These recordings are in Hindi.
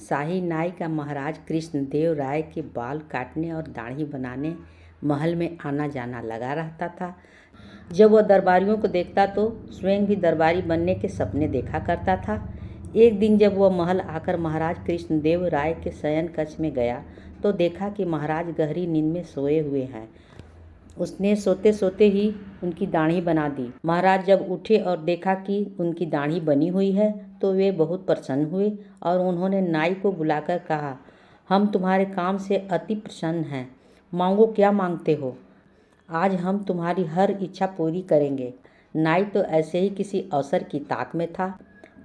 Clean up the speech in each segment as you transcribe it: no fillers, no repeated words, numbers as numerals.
शाही नाई का महाराज कृष्णदेव राय के बाल काटने और दाढ़ी बनाने महल में आना जाना लगा रहता था। जब वह दरबारियों को देखता तो स्वयं भी दरबारी बनने के सपने देखा करता था। एक दिन जब वह महल आकर महाराज कृष्णदेव राय के शयन कक्ष में गया तो देखा कि महाराज गहरी नींद में सोए हुए हैं। उसने सोते सोते ही उनकी दाढ़ी बना दी। महाराज जब उठे और देखा कि उनकी दाढ़ी बनी हुई है तो वे बहुत प्रसन्न हुए और उन्होंने नाई को बुलाकर कहा, हम तुम्हारे काम से अति प्रसन्न हैं, मांगो क्या मांगते हो, आज हम तुम्हारी हर इच्छा पूरी करेंगे। नाई तो ऐसे ही किसी अवसर की ताक में था।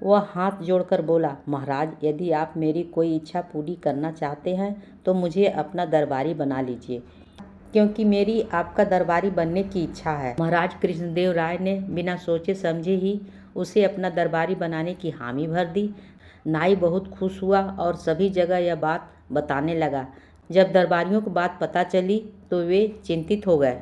वह हाथ जोड़कर बोला, महाराज यदि आप मेरी कोई इच्छा पूरी करना चाहते हैं तो मुझे अपना दरबारी बना लीजिए, क्योंकि मेरी आपका दरबारी बनने की इच्छा है। महाराज कृष्णदेव राय ने बिना सोचे समझे ही उसे अपना दरबारी बनाने की हामी भर दी। नाई बहुत खुश हुआ और सभी जगह यह बात बताने लगा। जब दरबारियों को बात पता चली तो वे चिंतित हो गए।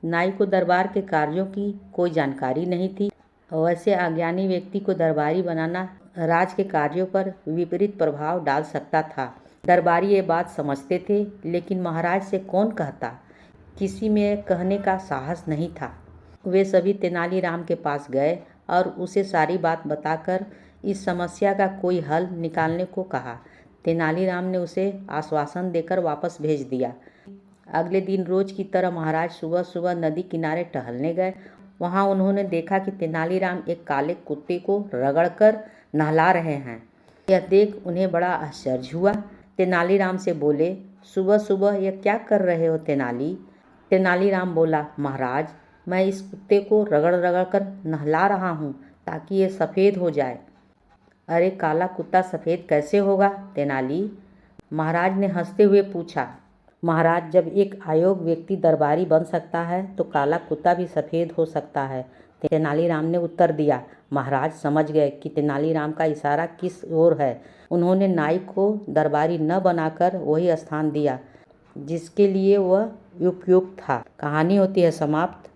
नाई को दरबार के कार्यों की कोई जानकारी नहीं थी। वैसे अज्ञानी व्यक्ति को दरबारी बनाना राज के कार्यों पर विपरीत प्रभाव डाल सकता था। दरबारी ये बात समझते थे, लेकिन महाराज से कौन कहता। किसी में कहने का साहस नहीं था। वे सभी तेनालीराम के पास गए और उसे सारी बात बताकर इस समस्या का कोई हल निकालने को कहा। तेनालीराम ने उसे आश्वासन देकर वापस भेज दिया। अगले दिन रोज की तरह महाराज सुबह सुबह नदी किनारे टहलने गए। वहां उन्होंने देखा कि तेनालीराम एक काले कुत्ते को रगड़कर नहला रहे हैं। यह देख उन्हें बड़ा आश्चर्य हुआ। तेनालीराम से बोले, सुबह सुबह यह क्या कर रहे हो तेनाली? तेनालीराम बोला, महाराज मैं इस कुत्ते को रगड़ रगड़ कर नहला रहा हूँ ताकि ये सफ़ेद हो जाए। अरे काला कुत्ता सफ़ेद कैसे होगा तेनाली? महाराज ने हंसते हुए पूछा। महाराज जब एक अयोग्य व्यक्ति दरबारी बन सकता है तो काला कुत्ता भी सफ़ेद हो सकता है, तेनालीराम ने उत्तर दिया। महाराज समझ गए कि तेनालीराम का इशारा किस ओर है। उन्होंने नाई को दरबारी न बनाकर वही स्थान दिया जिसके लिए वह उपयुक्त था। कहानी होती है समाप्त।